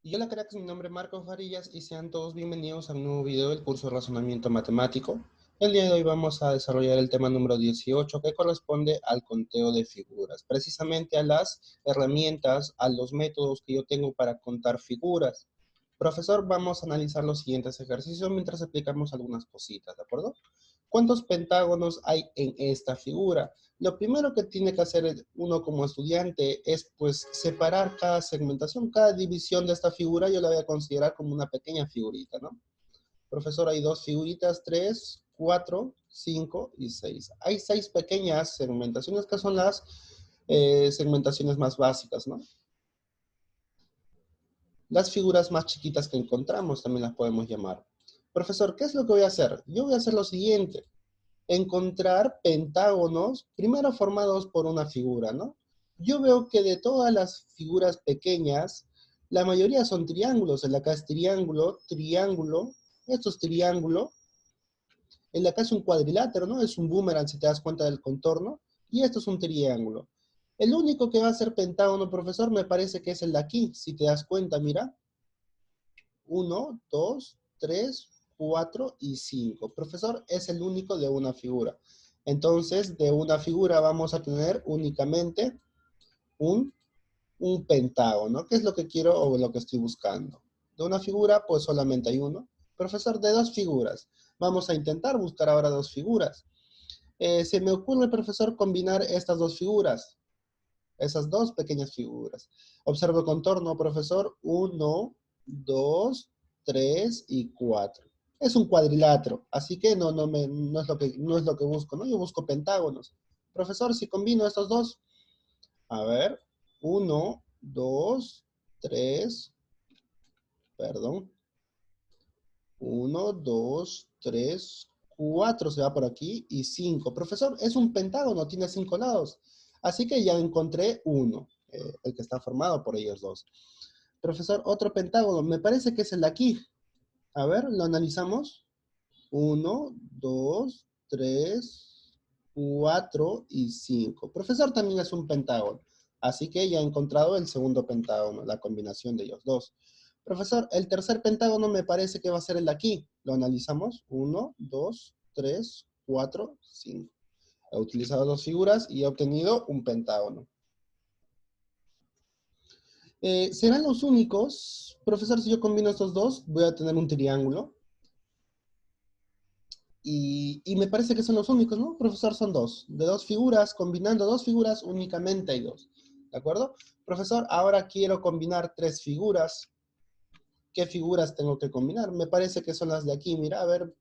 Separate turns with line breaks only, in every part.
Y hola cracks, mi nombre es Marcos Varillas y sean todos bienvenidos a un nuevo video del curso de Razonamiento Matemático. El día de hoy vamos a desarrollar el tema número 18 que corresponde al conteo de figuras, precisamente a las herramientas, a los métodos que yo tengo para contar figuras. Profesor, vamos a analizar los siguientes ejercicios mientras explicamos algunas cositas, ¿de acuerdo? ¿Cuántos pentágonos hay en esta figura? Lo primero que tiene que hacer uno como estudiante es pues separar cada segmentación, cada división de esta figura yo la voy a considerar como una pequeña figurita, ¿no? Profesor, hay dos figuritas, 3, 4, 5 y 6. Hay 6 pequeñas segmentaciones que son las segmentaciones más básicas, ¿no? Las figuras más chiquitas que encontramos también las podemos llamar. Profesor, ¿qué es lo que voy a hacer? Yo voy a hacer lo siguiente. Encontrar pentágonos, primero formados por una figura, ¿no? Yo veo que de todas las figuras pequeñas, la mayoría son triángulos. El de acá es triángulo, triángulo, esto es triángulo. El de acá es un cuadrilátero, ¿no? Es un boomerang si te das cuenta del contorno. Y esto es un triángulo. El único que va a ser pentágono, profesor, me parece que es el de aquí. Si te das cuenta, mira. 1, 2, 3, 4 y 5. Profesor, es el único de una figura. Entonces, de una figura vamos a tener únicamente un, un pentágono. ¿Qué es lo que quiero o lo que estoy buscando? De una figura, pues solamente hay uno. Profesor, de dos figuras. Vamos a intentar buscar ahora dos figuras. Se me ocurre, profesor, combinar estas dos figuras. Esas dos pequeñas figuras. Observo el contorno, profesor. 1, 2, 3 y 4. Es un cuadrilátero, así que no es lo que busco, ¿no? Yo busco pentágonos. Profesor, si combino estos dos, a ver, 1, 2, 3, perdón, 1, 2, 3, 4 se va por aquí y 5. Profesor, es un pentágono, tiene 5 lados. Así que ya encontré uno, el que está formado por ellos dos. Profesor, otro pentágono, me parece que es el de aquí. A ver, lo analizamos. 1, 2, 3, 4 y 5. Profesor, también es un pentágono. Así que ya he encontrado el segundo pentágono, la combinación de ellos dos. Profesor, el tercer pentágono me parece que va a ser el de aquí. Lo analizamos. 1, 2, 3, 4, 5. He utilizado dos figuras y he obtenido un pentágono. ¿Serán los únicos? Profesor, si yo combino estos dos, voy a tener un triángulo. Y me parece que son los únicos, ¿no? Profesor, son dos. De dos figuras, combinando dos figuras, únicamente hay dos. ¿De acuerdo? Profesor, ahora quiero combinar tres figuras. ¿Qué figuras tengo que combinar? Me parece que son las de aquí. Mira, a ver,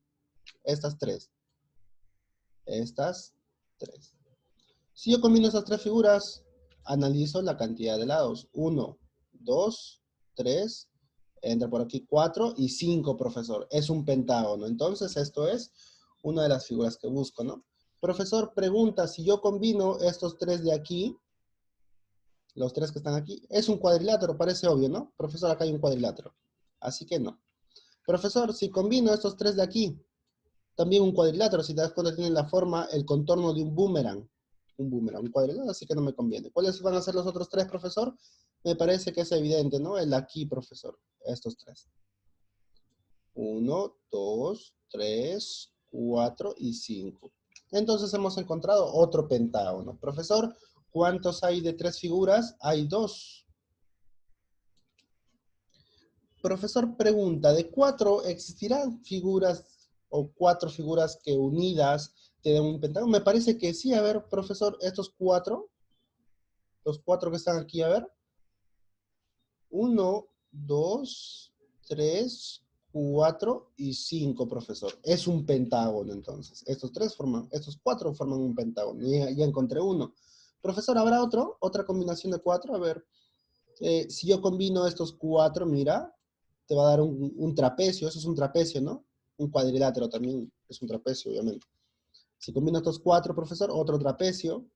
estas tres. Estas tres. Si yo combino estas tres figuras, analizo la cantidad de lados. 1, 2, 3, entra por aquí 4 y 5, profesor. Es un pentágono. Entonces, esto es una de las figuras que busco, ¿no? Profesor, pregunta, si yo combino estos tres de aquí, los tres que están aquí, es un cuadrilátero, parece obvio, ¿no? Profesor, acá hay un cuadrilátero. Así que no. Profesor, si combino estos tres de aquí, también un cuadrilátero, si te das cuenta, tienen la forma, el contorno de un boomerang. Un boomerang, un cuadrilátero, así que no me conviene. ¿Cuáles van a ser los otros tres, profesor? Me parece que es evidente, ¿no? El aquí, profesor. Estos tres. 1, 2, 3, 4 y 5. Entonces hemos encontrado otro pentágono. Profesor, ¿cuántos hay de tres figuras? Hay dos. Profesor pregunta, ¿de cuatro existirán figuras o cuatro figuras que unidas te den un pentágono? Me parece que sí. A ver, profesor, estos cuatro, los cuatro que están aquí, a ver. 1, 2, 3, 4 y 5, profesor. Es un pentágono, entonces. Estos cuatro forman un pentágono. Ya encontré uno. Profesor, ¿habrá otra combinación de cuatro? A ver, si yo combino estos cuatro, mira, te va a dar un trapecio. Eso es un trapecio, ¿no? Un cuadrilátero también es un trapecio, obviamente. Si combino estos cuatro, profesor, otro trapecio.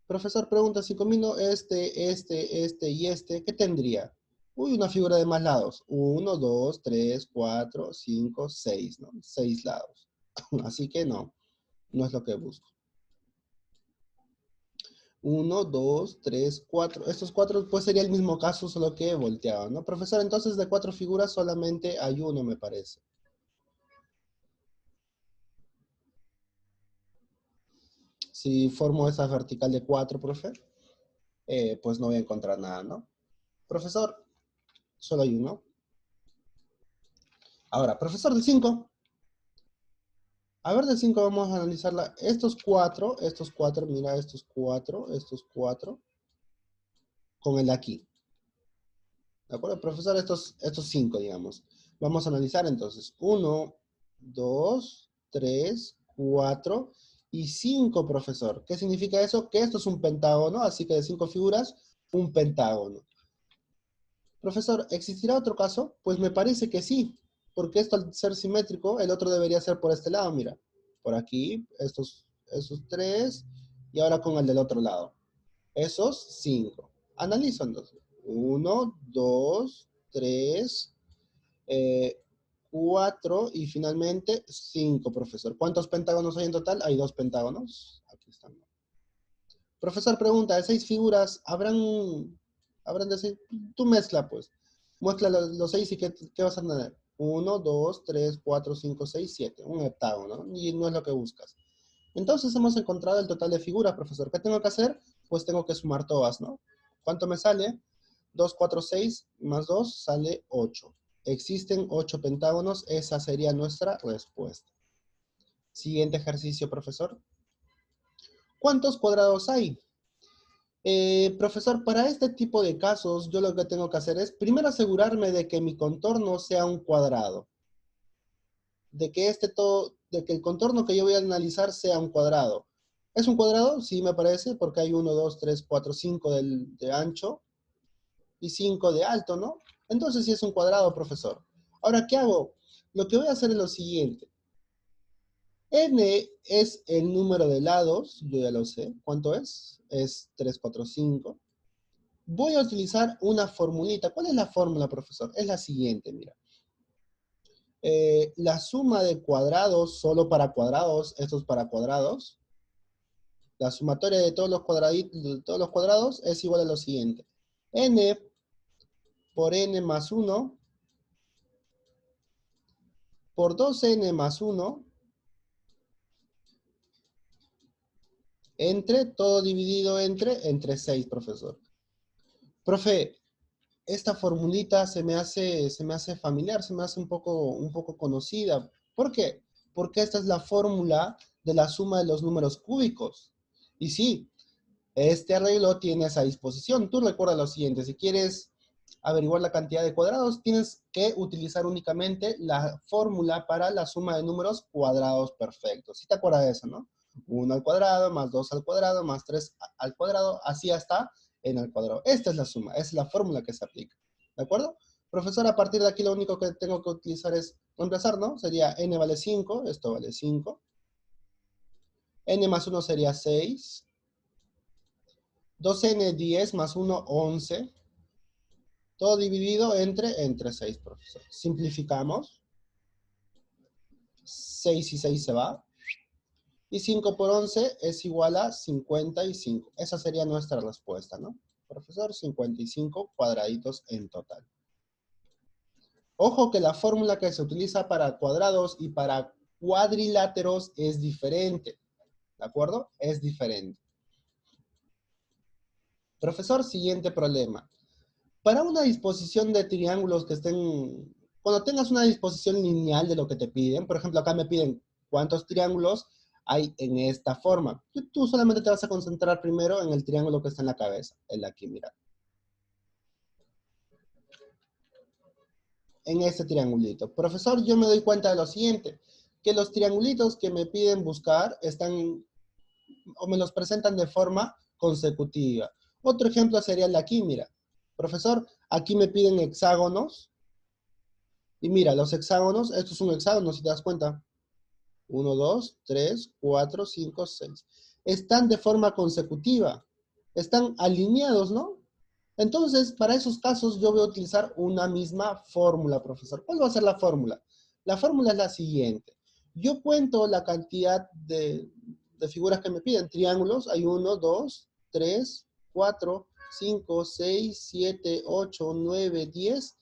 Profesor pregunta, si combino este y este, ¿qué tendría? Uy, una figura de más lados. 1, 2, 3, 4, 5, 6, ¿no? 6 lados. Así que no, no es lo que busco. 1, 2, 3, 4. Estos 4 pues sería el mismo caso, solo que volteado, ¿no? Profesor, entonces de 4 figuras solamente hay uno, me parece. Si formo esa vertical de 4, profe, pues no voy a encontrar nada, ¿no? Profesor, solo hay uno. Ahora, profesor, de 5. A ver, de 5 vamos a analizarla. Estos 4, mira, estos 4, con el de aquí. ¿De acuerdo? Profesor, estos 5, digamos. Vamos a analizar entonces. 1, 2, 3, 4 y 5, profesor. ¿Qué significa eso? Que esto es un pentágono, así que de 5 figuras, un pentágono. Profesor, ¿existirá otro caso? Pues me parece que sí, porque esto al ser simétrico, el otro debería ser por este lado, mira. Por aquí, esos 3, y ahora con el del otro lado. Esos 5. Analizo entonces. 1, 2, 3, 4 y finalmente 5, profesor. ¿Cuántos pentágonos hay en total? Hay 2 pentágonos. Aquí están. Profesor pregunta, de 6 figuras, ¿habrán de 6? Tú mezcla, pues. Muestra los 6 y ¿qué vas a tener? 1, 2, 3, 4, 5, 6, 7. Un heptágono, ¿no? Y no es lo que buscas. Entonces hemos encontrado el total de figuras, profesor. ¿Qué tengo que hacer? Pues tengo que sumar todas, ¿no? ¿Cuánto me sale? 2, 4, 6 más 2 sale 8. Existen 8 pentágonos, esa sería nuestra respuesta. Siguiente ejercicio, profesor. ¿Cuántos cuadrados hay? Profesor, para este tipo de casos, yo lo que tengo que hacer es primero asegurarme de que mi contorno sea un cuadrado. De que el contorno que yo voy a analizar sea un cuadrado. ¿Es un cuadrado? Sí, me parece, porque hay 1, 2, 3, 4, 5 de ancho y 5 de alto, ¿no? Entonces sí es un cuadrado, profesor. Ahora, ¿qué hago? Lo que voy a hacer es lo siguiente. N es el número de lados, yo ya lo sé. ¿Cuánto es? Es 3, 4, 5. Voy a utilizar una formulita. ¿Cuál es la fórmula, profesor? Es la siguiente, mira. La suma de cuadrados, solo para cuadrados, esto es para cuadrados. La sumatoria de todos los cuadraditos, de todos los cuadrados es igual a lo siguiente. N por n más 1 por 2n más 1 entre todo dividido entre 6, profesor. Profe, esta formulita se me hace familiar, se me hace un poco conocida. ¿Por qué? Porque esta es la fórmula de la suma de los números cúbicos. Y sí, este arreglo tiene esa disposición. Tú recuerda lo siguiente, si quieres averiguar la cantidad de cuadrados, tienes que utilizar únicamente la fórmula para la suma de números cuadrados perfectos. ¿Sí te acuerdas de eso, no? 1 al cuadrado, más 2 al cuadrado, más 3 al cuadrado, así hasta n al cuadrado. Esta es la suma, es la fórmula que se aplica. ¿De acuerdo? Profesor, a partir de aquí lo único que tengo que utilizar es reemplazar, ¿no? Sería n vale 5, esto vale 5. N más 1 sería 6. 2n, 10 más 1, 11. Todo dividido entre 6, profesor. Simplificamos. 6 y 6 se va. Y 5 por 11 es igual a 55. Esa sería nuestra respuesta, ¿no? Profesor, 55 cuadraditos en total. Ojo que la fórmula que se utiliza para cuadrados y para cuadriláteros es diferente. ¿De acuerdo? Es diferente. Profesor, siguiente problema. Para una disposición de triángulos que estén, cuando tengas una disposición lineal de lo que te piden, por ejemplo, acá me piden cuántos triángulos hay en esta forma. Tú solamente te vas a concentrar primero en el triángulo que está en la cabeza, el de aquí, mira. En este triangulito. Profesor, yo me doy cuenta de lo siguiente, que los triangulitos que me piden buscar están, o me los presentan de forma consecutiva. Otro ejemplo sería el de aquí, mira. Profesor, aquí me piden hexágonos. Y mira, los hexágonos, esto es un hexágono, si te das cuenta. 1, 2, 3, 4, 5, 6. Están de forma consecutiva. Están alineados, ¿no? Entonces, para esos casos, yo voy a utilizar una misma fórmula, profesor. ¿Cuál va a ser la fórmula? La fórmula es la siguiente. Yo cuento la cantidad de figuras que me piden. Triángulos, hay 1, 2, 3, 4, 5, 6, 7, 8, 9, 10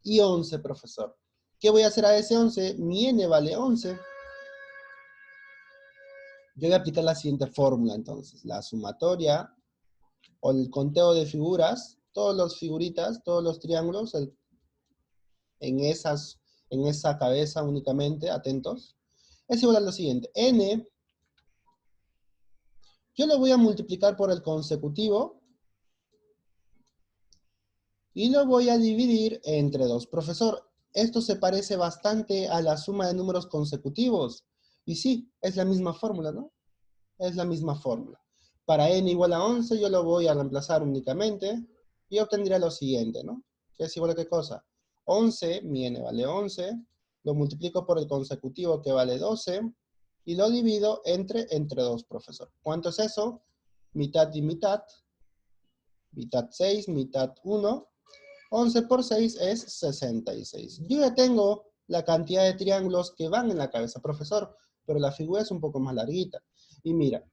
y 11, profesor. ¿Qué voy a hacer a ese 11? Mi n vale 11. Yo voy a aplicar la siguiente fórmula, entonces. La sumatoria o el conteo de figuras, todas las figuritas, todos los triángulos, en esa cabeza únicamente, atentos, es igual a lo siguiente. N, yo lo voy a multiplicar por el consecutivo y lo voy a dividir entre 2. Profesor, esto se parece bastante a la suma de números consecutivos. Y sí, es la misma fórmula, ¿no? Es la misma fórmula. Para n igual a 11, yo lo voy a reemplazar únicamente y obtendría lo siguiente, ¿no? Que es igual a ¿qué cosa? 11, mi n vale 11, lo multiplico por el consecutivo que vale 12 y lo divido entre 2, profesor. ¿Cuánto es eso? Mitad y mitad. Mitad 6, mitad 1. 11 por 6 es 66. Yo ya tengo la cantidad de triángulos que van en la cabeza, profesor, pero la figura es un poco más larguita. Y mira,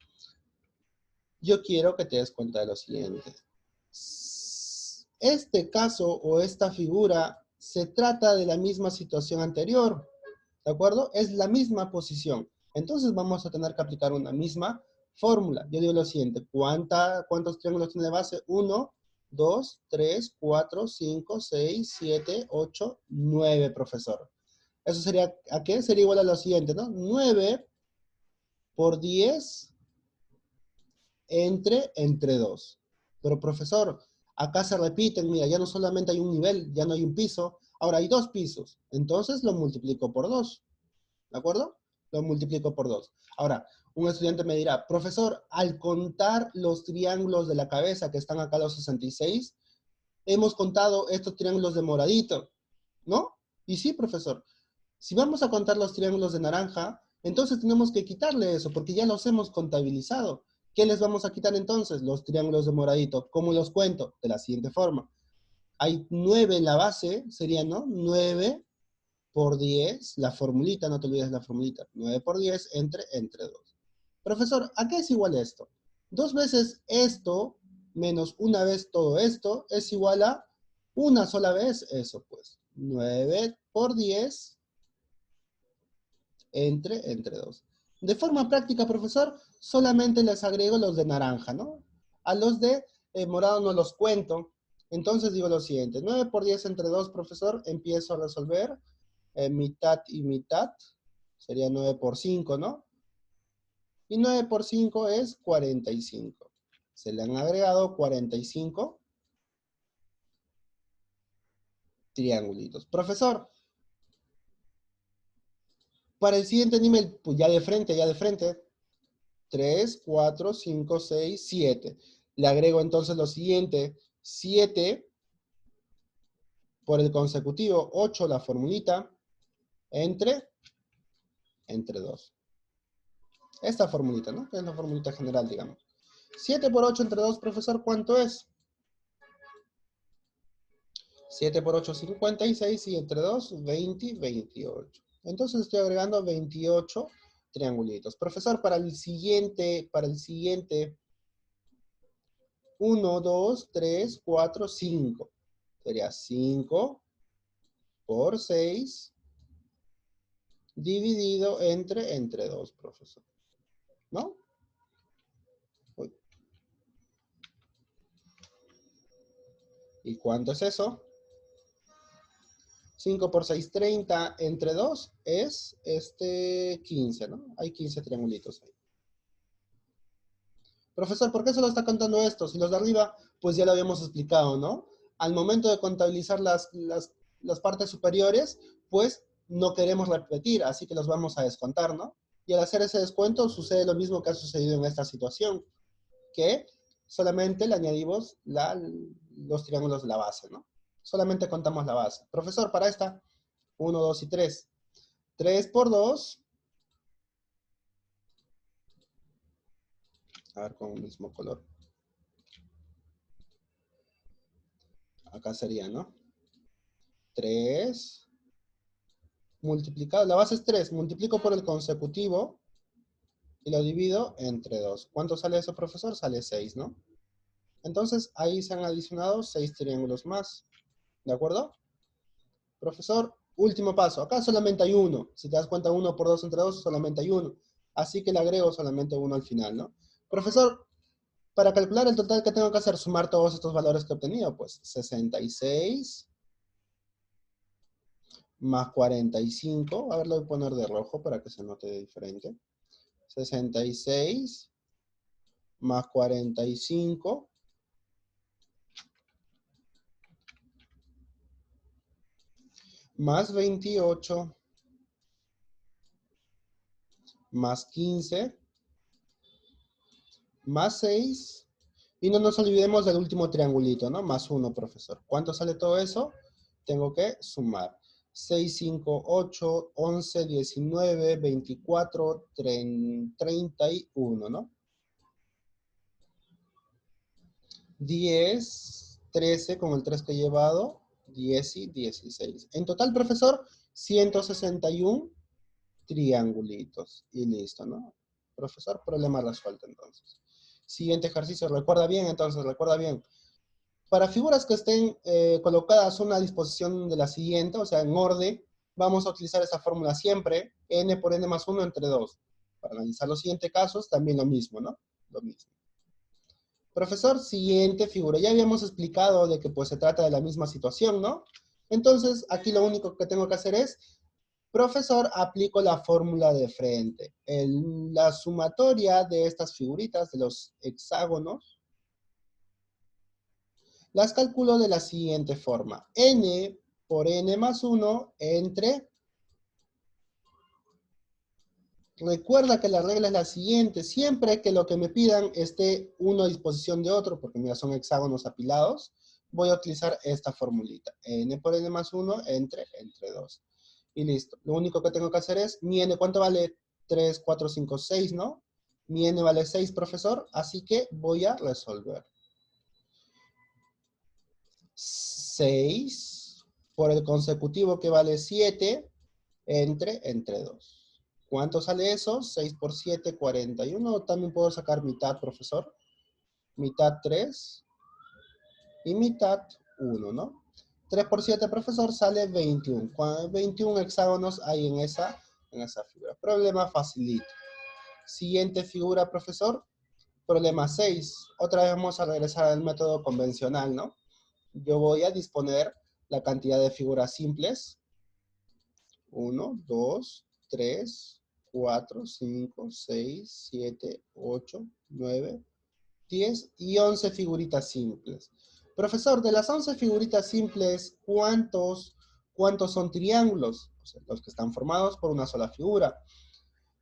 yo quiero que te des cuenta de lo siguiente. Este caso o esta figura se trata de la misma situación anterior, ¿de acuerdo? Es la misma posición. Entonces vamos a tener que aplicar una misma fórmula. Yo digo lo siguiente, ¿cuántos triángulos tiene de base? 1, 2, 3, 4, 5, 6, 7, 8, 9, profesor. ¿Eso sería a qué? Sería igual a lo siguiente, ¿no? 9 por 10 entre 2. Pero profesor, acá se repiten, mira, ya no solamente hay un nivel, ya no hay un piso, ahora hay 2 pisos. Entonces lo multiplico por 2. ¿De acuerdo? Lo multiplico por 2. Ahora, un estudiante me dirá, profesor, al contar los triángulos de la cabeza que están acá los 66, hemos contado estos triángulos de moradito, ¿no? Y sí, profesor. Si vamos a contar los triángulos de naranja, entonces tenemos que quitarle eso, porque ya los hemos contabilizado. ¿Qué les vamos a quitar entonces? Los triángulos de moradito. ¿Cómo los cuento? De la siguiente forma. Hay 9 en la base, serían, ¿no? 9 por 10, la formulita, no te olvides la formulita. 9 por 10 entre 2. Profesor, ¿a qué es igual esto? 2 veces esto menos una vez todo esto es igual a una sola vez eso, pues. 9 por 10 entre 2. De forma práctica, profesor, solamente les agrego los de naranja, ¿no? A los de morado no los cuento. Entonces digo lo siguiente, 9 por 10 entre 2, profesor, empiezo a resolver mitad y mitad, sería 9 por 5, ¿no? Y 9 por 5 es 45. Se le han agregado 45 triangulitos. Profesor, para el siguiente nivel, pues ya de frente, 3, 4, 5, 6, 7. Le agrego entonces lo siguiente, 7 por el consecutivo, 8 la formulita, entre 2. Esta formulita, ¿no? Que es la formulita general, digamos. 7 por 8 entre 2, profesor, ¿cuánto es? 7 por 8, 56 y entre 2, 20, 28. Entonces estoy agregando 28 triangulitos. Profesor, para el siguiente, 1, 2, 3, 4, 5. Sería 5 por 6 dividido entre 2, profesor. ¿No? Uy. ¿Y cuánto es eso? 5 por 6, 30 entre 2 es 15, ¿no? Hay 15 triangulitos ahí. Profesor, ¿por qué solo está contando esto? Si los de arriba, pues ya lo habíamos explicado, ¿no? Al momento de contabilizar las partes superiores, pues no queremos repetir, así que los vamos a descontar, ¿no? Y al hacer ese descuento sucede lo mismo que ha sucedido en esta situación, que solamente le añadimos los triángulos de la base, ¿no? Solamente contamos la base. Profesor, para esta, 1, 2 y 3. 3 por 2. A ver, con el mismo color. Acá sería, ¿no? 3 multiplicado, la base es 3, multiplico por el consecutivo y lo divido entre 2. ¿Cuánto sale eso, profesor? Sale 6, ¿no? Entonces, ahí se han adicionado 6 triángulos más. ¿De acuerdo? Profesor, último paso. Acá solamente hay uno. Si te das cuenta, 1 por 2 entre 2, solamente hay uno. Así que le agrego solamente uno al final, ¿no? Profesor, para calcular el total, ¿qué tengo que hacer? Sumar todos estos valores que he obtenido. Pues 66 más 45. A ver, lo voy a poner de rojo para que se note diferente. 66 más 45 más 28 más 15 más 6. Y no nos olvidemos del último triangulito, ¿no? Más 1, profesor. ¿Cuánto sale todo eso? Tengo que sumar. 6, 5, 8, 11, 19, 24, 31, ¿no? 10, 13 con el 3 que he llevado, 10 y 16. En total, profesor, 161 triangulitos. Y listo, ¿no? Profesor, problema resuelto entonces. Siguiente ejercicio, recuerda bien entonces, recuerda bien. Para figuras que estén colocadas una disposición de la siguiente, o sea, en orden, vamos a utilizar esta fórmula siempre, n por n más 1 entre 2. Para analizar los siguientes casos, también lo mismo, ¿no? Lo mismo. Profesor, siguiente figura. Ya habíamos explicado de que pues se trata de la misma situación, ¿no? Entonces, aquí lo único que tengo que hacer es, profesor, aplico la fórmula de frente. La sumatoria de estas figuritas, de los hexágonos, las calculo de la siguiente forma. N por n más 1 entre... Recuerda que la regla es la siguiente. Siempre que lo que me pidan esté uno a disposición de otro, porque mira, son hexágonos apilados, voy a utilizar esta formulita. N por n más 1 entre 2. Y listo. Lo único que tengo que hacer es, mi n, ¿cuánto vale? 3, 4, 5, 6, ¿no? Mi n vale 6, profesor, así que voy a resolver. 6 por el consecutivo que vale 7 entre 2. ¿Cuánto sale eso? 6 por 7, 41. También puedo sacar mitad, profesor. Mitad 3 y mitad 1, ¿no? 3 por 7, profesor, sale 21. 21 hexágonos hay en esa figura. Problema facilito. Siguiente figura, profesor. Problema 6. Otra vez vamos a regresar al método convencional, ¿no? Yo voy a disponer la cantidad de figuras simples. 1, 2, 3, 4, 5, 6, 7, 8, 9, 10 y 11 figuritas simples. Profesor, de las 11 figuritas simples, ¿cuántos son triángulos? O sea, los que están formados por una sola figura.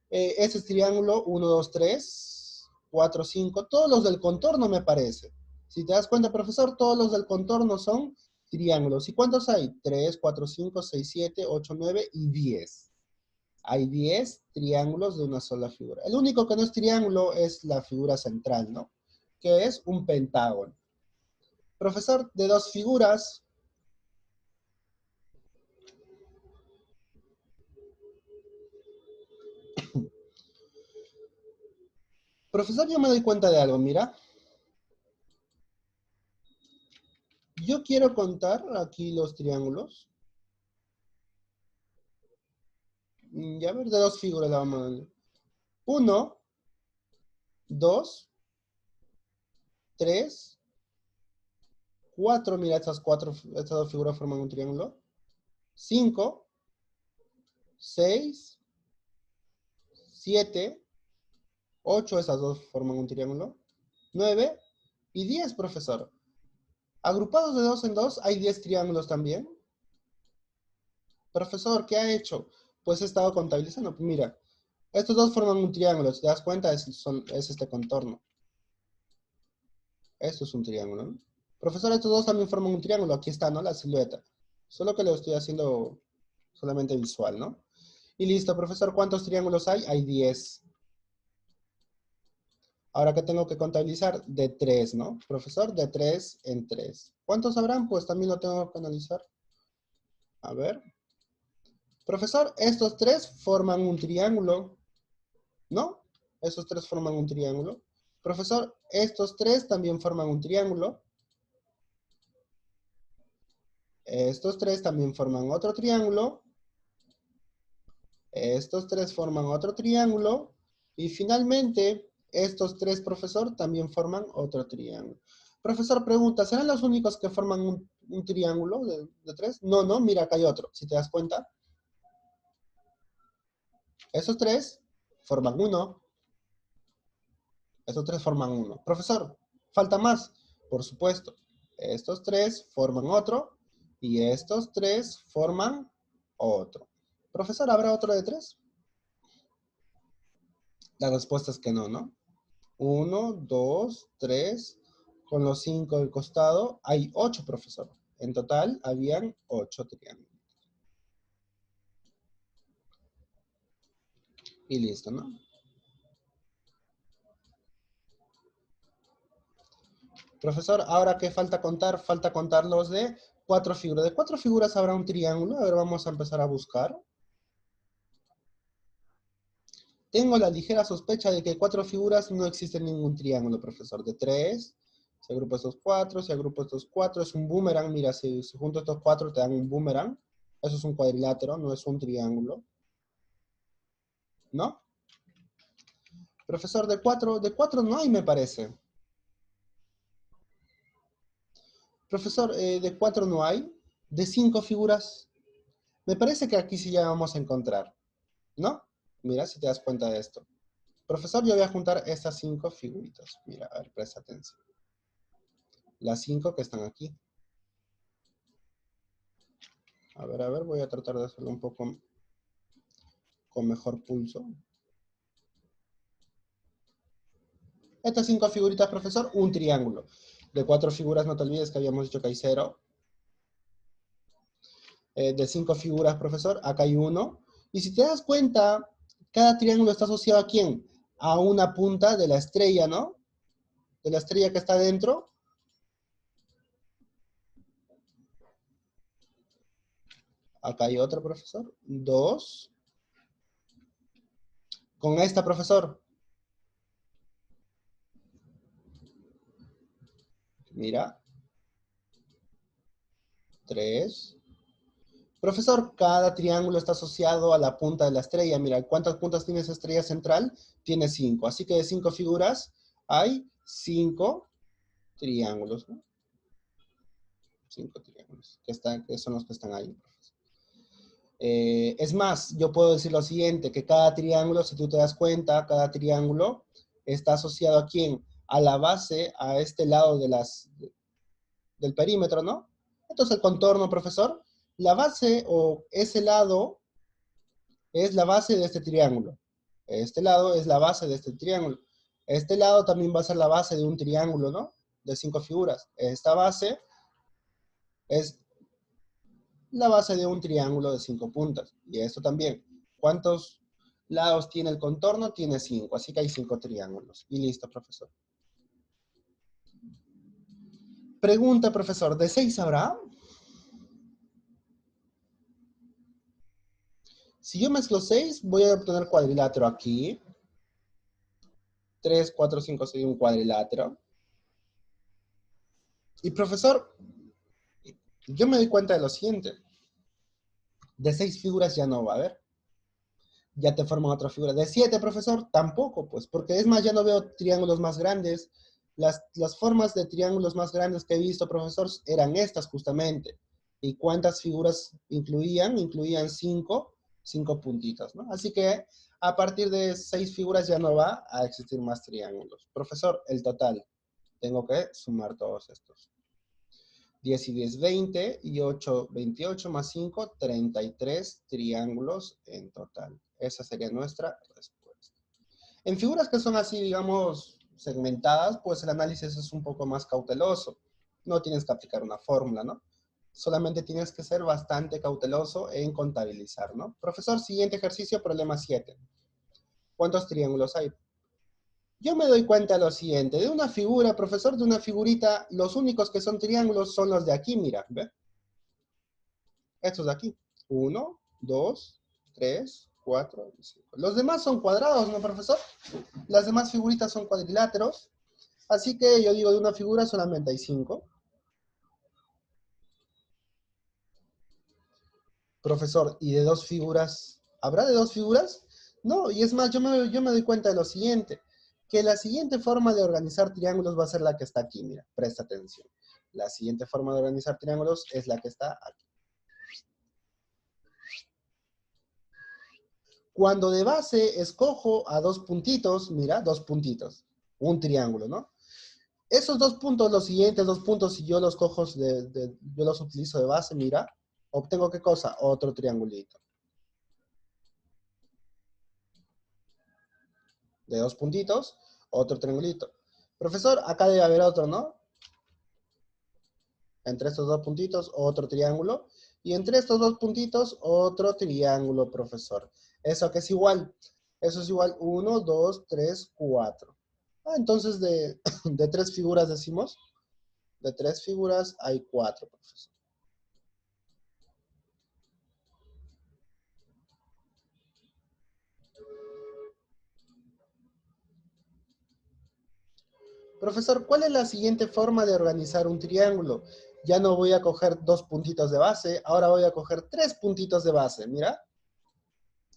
Ese es triángulo 1, 2, 3, 4, 5. Todos los del contorno me parece. Si te das cuenta, profesor, todos los del contorno son triángulos. ¿Y cuántos hay? 3, 4, 5, 6, 7, 8, 9 y 10. Hay 10 triángulos de una sola figura. El único que no es triángulo es la figura central, ¿no? Que es un pentágono. Profesor, de dos figuras, profesor, yo me doy cuenta de algo, mira. Yo quiero contar aquí los triángulos. Ya ver, de dos figuras la vamos a ver. 1, 2, 3, 4, mira, estas dos figuras forman un triángulo. 5, 6, 7, 8, esas dos forman un triángulo. 9 y 10, profesor. Agrupados de dos en dos, hay 10 triángulos también. Profesor, ¿qué ha hecho? Pues he estado contabilizando. Mira, estos dos forman un triángulo. Si te das cuenta, es este contorno. Esto es un triángulo, ¿no? Profesor, estos dos también forman un triángulo. Aquí está, ¿no? La silueta. Solo que lo estoy haciendo solamente visual, ¿no? Y listo, profesor, ¿cuántos triángulos hay? Hay 10. Ahora que tengo que contabilizar, de 3, ¿no? Profesor, de 3 en 3. ¿Cuántos habrán? Pues también lo tengo que analizar. A ver. Profesor, estos tres forman un triángulo, ¿no? Esos tres forman un triángulo. Profesor, estos tres también forman un triángulo. Estos tres también forman otro triángulo. Estos tres forman otro triángulo. Y finalmente, estos tres, profesor, también forman otro triángulo. Profesor, pregunta, ¿serán los únicos que forman un triángulo de tres? No, no, mira, acá hay otro. Si te das cuenta. Esos tres forman uno. Esos tres forman uno. Profesor, ¿falta más? Por supuesto. Estos tres forman otro. Y estos tres forman otro. Profesor, ¿habrá otro de tres? La respuesta es que no, ¿no? 1, 2, 3, con los 5 del costado, hay 8, profesor. En total, habían 8 triángulos. Y listo, ¿no? Profesor, ahora ¿qué falta contar? Falta contar los de 4 figuras. ¿De 4 figuras habrá un triángulo? A ver, vamos a empezar a buscar. Tengo la ligera sospecha de que de 4 figuras no existe ningún triángulo, profesor. De 3, si agrupo estos 4, si agrupo estos 4, es un boomerang. Mira, si junto estos 4 te dan un boomerang. Eso es un cuadrilátero, no es un triángulo. ¿No? Profesor, de 4 no hay, me parece. Profesor, de 4 no hay. De 5 figuras. Me parece que aquí sí ya vamos a encontrar. ¿No? Mira, si te das cuenta de esto. Profesor, yo voy a juntar estas 5 figuritas. Mira, a ver, presta atención. Las 5 que están aquí. A ver, voy a tratar de hacerlo un poco con mejor pulso. Estas 5 figuritas, profesor, un triángulo. De 4 figuras, no te olvides que habíamos dicho que hay 0. De 5 figuras, profesor, acá hay 1. Y si te das cuenta, cada triángulo está asociado ¿a quién? A una punta de la estrella, ¿no? De la estrella que está dentro. Acá hay otro, profesor. 2. Con esta, profesor. Mira. 3. Profesor, cada triángulo está asociado a la punta de la estrella. Mira, ¿cuántas puntas tiene esa estrella central? Tiene 5. Así que de 5 figuras hay 5 triángulos, ¿no? 5 triángulos, que son los que están ahí. Es más, yo puedo decir lo siguiente, que cada triángulo, si tú te das cuenta, cada triángulo está asociado ¿a quién? A la base, a este lado del perímetro, ¿no? Entonces el contorno, profesor, la base o ese lado es la base de este triángulo. Este lado es la base de este triángulo. Este lado también va a ser la base de un triángulo, ¿no? De 5 figuras. Esta base es la base de un triángulo de 5 puntas. Y esto también. ¿Cuántos lados tiene el contorno? Tiene 5. Así que hay 5 triángulos. Y listo, profesor. Pregunta, profesor. ¿De 6 habrá? Si yo mezclo 6, voy a obtener cuadrilátero aquí. 3, 4, 5 sería un cuadrilátero. Y profesor, yo me doy cuenta de lo siguiente. De 6 figuras ya no va a haber. Ya te forman otra figura. De 7, profesor, tampoco, pues, porque es más, ya no veo triángulos más grandes. Las formas de triángulos más grandes que he visto, profesor, eran estas justamente. ¿Y cuántas figuras incluían? Incluían 5 puntitas, ¿no? Así que a partir de 6 figuras ya no va a existir más triángulos. Profesor, el total. Tengo que sumar todos estos. 10 y 10, 20, y 8, 28, más 5, 33 triángulos en total. Esa sería nuestra respuesta. En figuras que son así, digamos, segmentadas, pues el análisis es un poco más cauteloso. No tienes que aplicar una fórmula, ¿no? Solamente tienes que ser bastante cauteloso en contabilizar, ¿no? Profesor, siguiente ejercicio, problema 7. ¿Cuántos triángulos hay? Yo me doy cuenta de lo siguiente, de una figura, profesor, de una figurita, los únicos que son triángulos son los de aquí, mira, ¿ve? Estos de aquí. 1, 2, 3, 4, 5. Los demás son cuadrados, ¿no, profesor? Las demás figuritas son cuadriláteros. Así que yo digo de una figura solamente hay 5. Profesor, ¿y de dos figuras? ¿Habrá de dos figuras? No, y es más, yo me doy cuenta de lo siguiente, que la siguiente forma de organizar triángulos va a ser la que está aquí, mira, presta atención. La siguiente forma de organizar triángulos es la que está aquí. Cuando de base escojo a dos puntitos, mira, dos puntitos, un triángulo, ¿no? Esos dos puntos, los siguientes dos puntos, si yo los cojo, yo los utilizo de base, mira, obtengo ¿qué cosa? Otro triangulito. De dos puntitos, otro triangulito. Profesor, acá debe haber otro, ¿no? Entre estos dos puntitos, otro triángulo. Y entre estos dos puntitos, otro triángulo, profesor. ¿Eso qué es igual? Eso es igual 1, 2, 3, 4. Ah, entonces de tres figuras decimos. De tres figuras hay cuatro, profesor. Profesor, ¿cuál es la siguiente forma de organizar un triángulo? Ya no voy a coger dos puntitos de base, ahora voy a coger tres puntitos de base. Mira,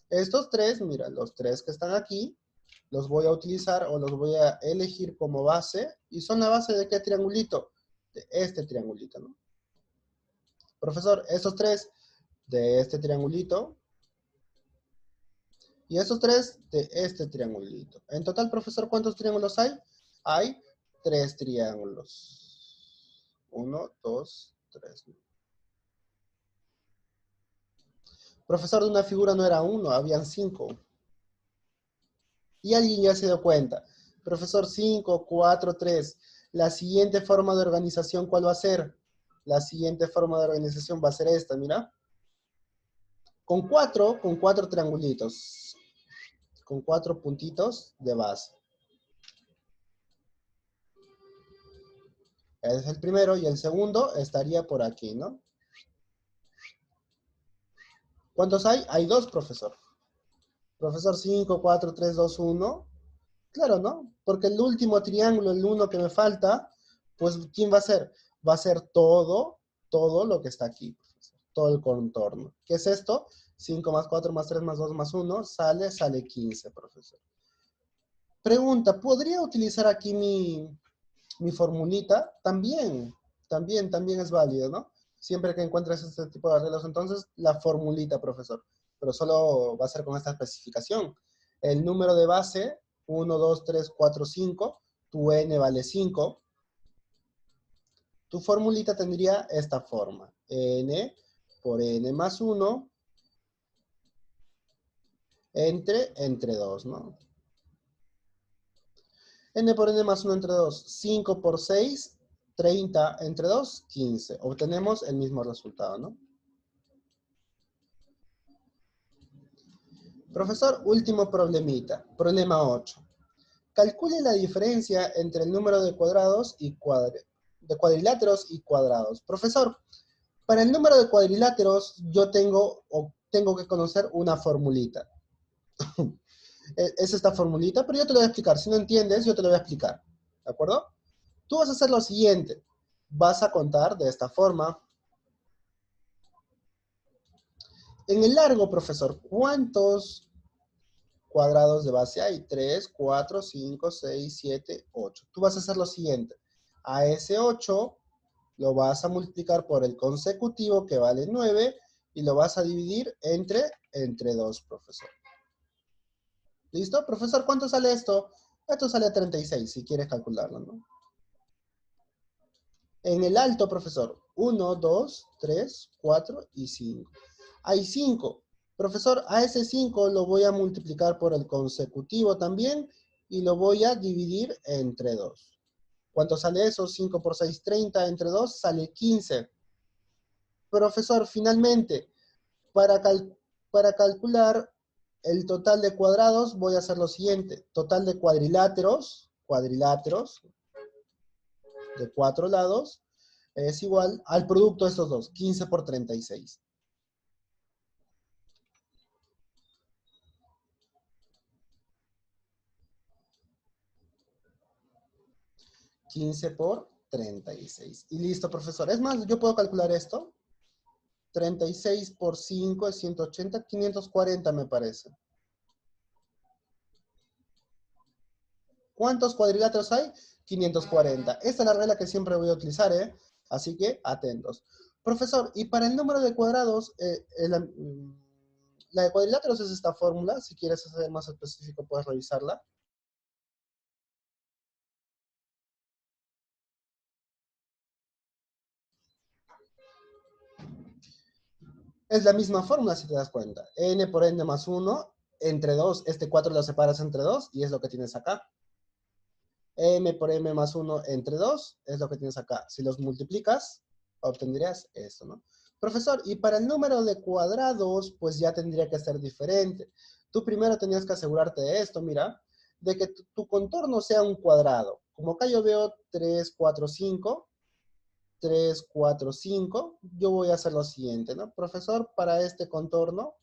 estos tres, mira, los tres que están aquí, los voy a utilizar o los voy a elegir como base. ¿Y son la base de qué triangulito? De este triangulito, ¿no? Profesor, estos tres de este triangulito y estos tres de este triangulito. En total, profesor, ¿cuántos triángulos hay? Hay tres triángulos. Uno, dos, tres. Profesor, de una figura no era uno, habían cinco. Y alguien ya se dio cuenta. Profesor, 5, 4, 3. La siguiente forma de organización, ¿cuál va a ser? La siguiente forma de organización va a ser esta, mira. Con cuatro triangulitos. Con cuatro puntitos de base. Ese es el primero y el segundo estaría por aquí, ¿no? ¿Cuántos hay? Hay dos, profesor. Profesor, 5, 4, 3, 2, 1. Claro, ¿no? Porque el último triángulo, el uno que me falta, pues, ¿quién va a ser? Va a ser todo lo que está aquí, profesor. Todo el contorno. ¿Qué es esto? 5 más 4 más 3 más 2 más 1, sale 15, profesor. Pregunta, ¿podría utilizar aquí mi formulita? También es válido, ¿no? Siempre que encuentres este tipo de arreglos, entonces, la formulita, profesor. Pero solo va a ser con esta especificación. El número de base, 1, 2, 3, 4, 5. Tu n vale 5. Tu formulita tendría esta forma. N por n más 1 entre 2, ¿no? N por n más 1 entre 2. 5 por 6, 30 entre 2, 15. Obtenemos el mismo resultado, ¿no? Profesor, último problemita. Problema 8. Calcule la diferencia entre el número de cuadrados y de cuadriláteros y cuadrados. Profesor, para el número de cuadriláteros yo tengo que conocer una formulita. Es esta formulita, pero yo te lo voy a explicar. Si no entiendes, yo te lo voy a explicar. ¿De acuerdo? Tú vas a hacer lo siguiente. Vas a contar de esta forma. En el largo, profesor, ¿cuántos cuadrados de base hay? 3, 4, 5, 6, 7, 8. Tú vas a hacer lo siguiente. A ese 8 lo vas a multiplicar por el consecutivo, que vale 9, y lo vas a dividir entre 2, profesor. ¿Listo? Profesor, ¿cuánto sale esto? Esto sale 36, si quieres calcularlo, ¿no? En el alto, profesor, 1, 2, 3, 4 y 5. Hay 5. Profesor, a ese 5 lo voy a multiplicar por el consecutivo también y lo voy a dividir entre 2. ¿Cuánto sale eso? 5 por 6, 30, entre 2 sale 15. Profesor, finalmente, para, para calcular el total de cuadrados voy a hacer lo siguiente. Total de cuadriláteros de 4 lados, es igual al producto de estos dos, 15 por 36. 15 por 36. Y listo, profesor. Es más, yo puedo calcular esto. 36 por 5 es 180, 540 me parece. ¿Cuántos cuadriláteros hay? 540. Esta es la regla que siempre voy a utilizar, ¿eh? Así que atentos. Profesor, y para el número de cuadrados, la de cuadriláteros es esta fórmula. Si quieres ser más específico, puedes revisarla. Es la misma fórmula si te das cuenta. N por N más 1 entre 2. Este 4 lo separas entre 2 y es lo que tienes acá. M por M más 1 entre 2 es lo que tienes acá. Si los multiplicas, obtendrías esto, ¿no? Profesor, y para el número de cuadrados, pues ya tendría que ser diferente. Tú primero tenías que asegurarte de esto, mira, de que tu contorno sea un cuadrado. Como acá yo veo 3, 4, 5, 3, 4, 5, yo voy a hacer lo siguiente, ¿no? Profesor, para este contorno,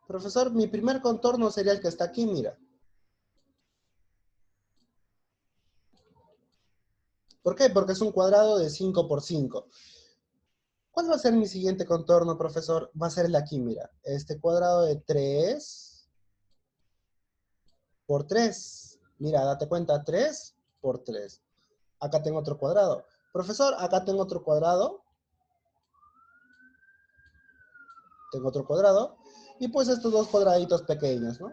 profesor, mi primer contorno sería el que está aquí, mira. ¿Por qué? Porque es un cuadrado de 5 por 5. ¿Cuál va a ser mi siguiente contorno, profesor? Va a ser el de aquí, mira. Este cuadrado de 3 por 3. Mira, date cuenta, 3 por 3. Acá tengo otro cuadrado. Profesor, acá tengo otro cuadrado. Tengo otro cuadrado. Y pues estos dos cuadraditos pequeños, ¿no?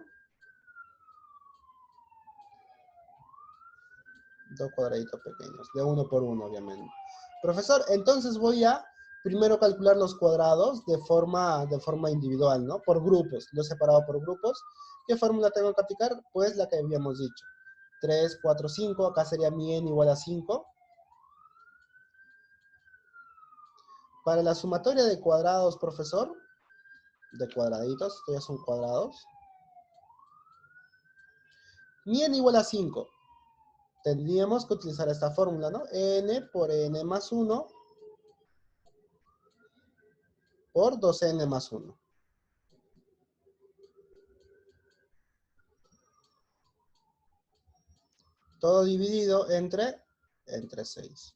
Dos cuadraditos pequeños, de uno por uno, obviamente. Profesor, entonces voy a primero calcular los cuadrados de forma individual, ¿no? Por grupos, lo he separado por grupos. ¿Qué fórmula tengo que aplicar? Pues la que habíamos dicho. 3, 4, 5, acá sería mi n igual a 5. Para la sumatoria de cuadrados, profesor, de cuadraditos, estos ya son cuadrados. Mi n igual a 5. Tendríamos que utilizar esta fórmula, ¿no? N por n más 1 por 2n más 1. Todo dividido entre 6.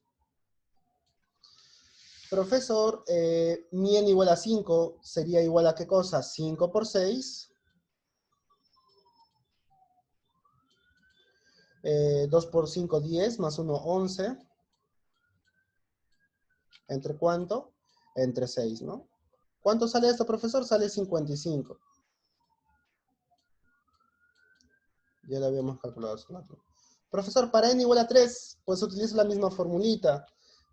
Profesor, mi n igual a 5 sería igual a ¿qué cosa? 5 por 6. 2 por 5, 10, más 1, 11. ¿Entre cuánto? Entre 6, ¿no? ¿Cuánto sale esto, profesor? Sale 55. Ya lo habíamos calculado hace rato. Profesor, para n igual a 3, pues utilizo la misma formulita.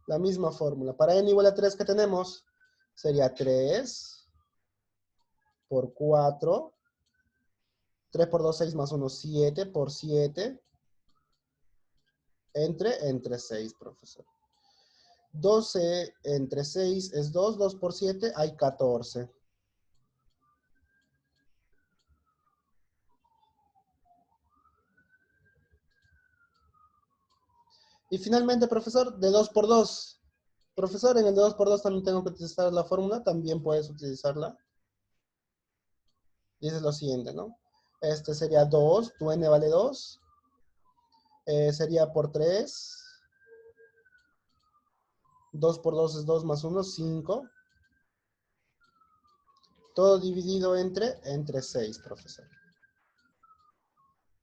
La misma fórmula. Para n igual a 3, ¿qué tenemos? Sería 3 por 4. 3 por 2, 6 más 1, 7 por 7. Entre 6, profesor. 12 entre 6 es 2. 2 por 7 hay 14. Y finalmente, profesor, de 2 por 2. Profesor, en el de 2 por 2 también tengo que utilizar la fórmula. También puedes utilizarla. Dice lo siguiente, ¿no? Este sería 2. Tu n vale 2. Sería por 3. 2 por 2 es 2 más 1, 5. Todo dividido entre 6, profesor.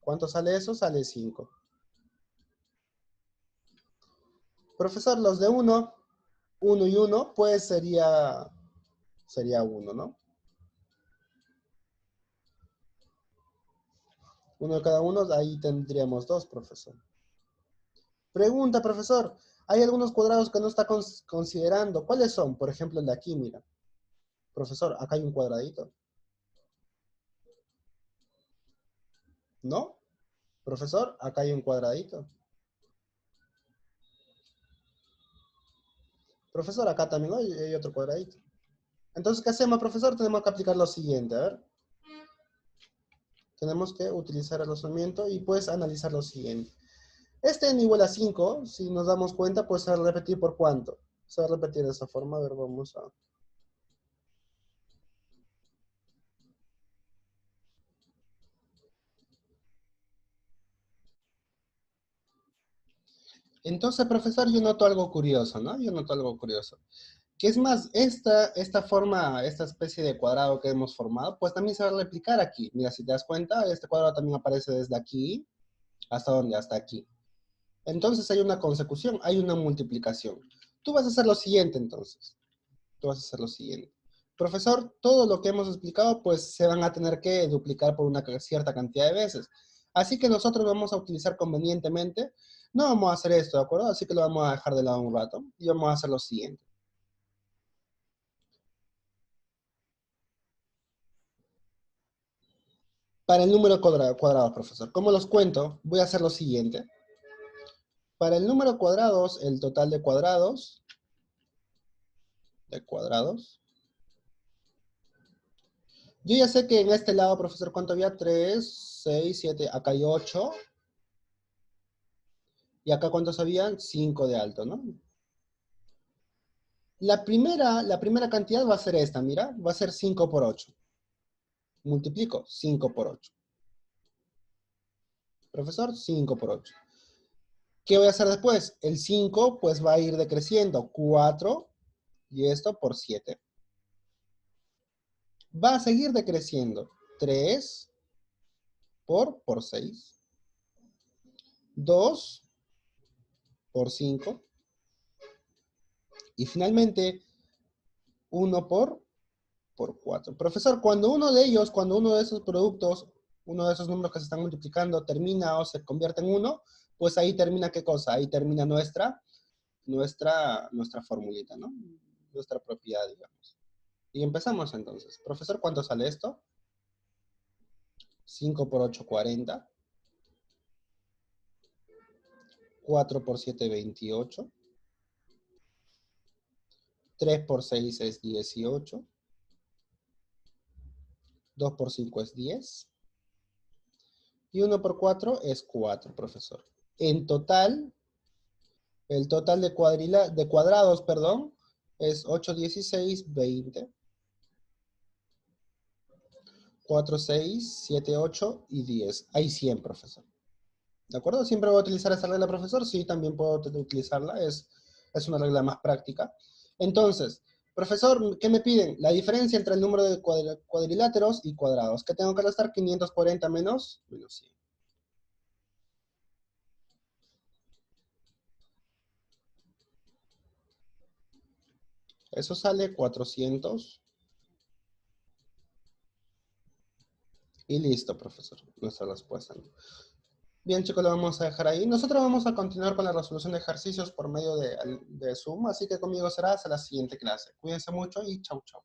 ¿Cuánto sale eso? Sale 5. Profesor, los de 1 y 1, pues sería 1, ¿no? Uno de cada uno, ahí tendríamos 2, profesor. Pregunta, profesor. Hay algunos cuadrados que no está considerando. ¿Cuáles son? Por ejemplo, el de aquí, mira. Profesor, acá hay un cuadradito. ¿No? Profesor, acá hay un cuadradito. Profesor, acá también hay otro cuadradito. Entonces, ¿qué hacemos, profesor? Tenemos que aplicar lo siguiente, a ver. Tenemos que utilizar el razonamiento y pues analizar lo siguiente. Este n igual a 5, si nos damos cuenta, pues se va a repetir por cuánto. Se va a repetir de esa forma. A ver, vamos a... Entonces, profesor, yo noto algo curioso, ¿no? Yo noto algo curioso. Que es más, esta forma, esta especie de cuadrado que hemos formado, pues también se va a replicar aquí. Mira, si te das cuenta, este cuadrado también aparece desde aquí hasta dónde, hasta aquí. Entonces hay una consecución, hay una multiplicación. Tú vas a hacer lo siguiente entonces. Tú vas a hacer lo siguiente. Profesor, todo lo que hemos explicado, pues se van a tener que duplicar por una cierta cantidad de veces. Así que nosotros vamos a utilizar convenientemente, no vamos a hacer esto, ¿de acuerdo? Así que lo vamos a dejar de lado un rato y vamos a hacer lo siguiente. Para el número cuadrado, profesor, ¿cómo los cuento? Voy a hacer lo siguiente. Para el número cuadrados, el total de cuadrados. Yo ya sé que en este lado, profesor, ¿cuánto había? 3, 6, 7, acá hay 8. Y acá, ¿cuántos habían? 5 de alto, ¿no? La primera cantidad va a ser esta, mira, va a ser 5 por 8. Multiplico 5 por 8. Profesor, 5 por 8. ¿Qué voy a hacer después? El 5 pues va a ir decreciendo. 4 y esto por 7. Va a seguir decreciendo. 3 por 6. 2 por 5. Y finalmente 1 por 4. Profesor, cuando uno de esos productos, uno de esos números que se están multiplicando termina o se convierte en 1, pues ahí termina ¿qué cosa? Ahí termina nuestra formulita, ¿no? Nuestra propiedad, digamos. Y empezamos entonces. Profesor, ¿cuánto sale esto? 5 por 8, 40. 4 por 7, 28. 3 por 6 es 18. 2 por 5 es 10. Y 1 por 4 es 4, profesor. En total, el total de cuadrados, perdón, es 8, 16, 20. 4, 6, 7, 8 y 10. Hay 100, profesor. ¿De acuerdo? ¿Siempre voy a utilizar esa regla, profesor? Sí, también puedo utilizarla. Es una regla más práctica. Entonces, profesor, ¿qué me piden? La diferencia entre el número de cuadriláteros y cuadrados. ¿Qué tengo que restar? 540 menos 100. Eso sale 400. Y listo, profesor. Nuestra respuesta. Bien, chicos, lo vamos a dejar ahí. Nosotros vamos a continuar con la resolución de ejercicios por medio de Zoom, así que conmigo será hasta la siguiente clase. Cuídense mucho y chau, chau.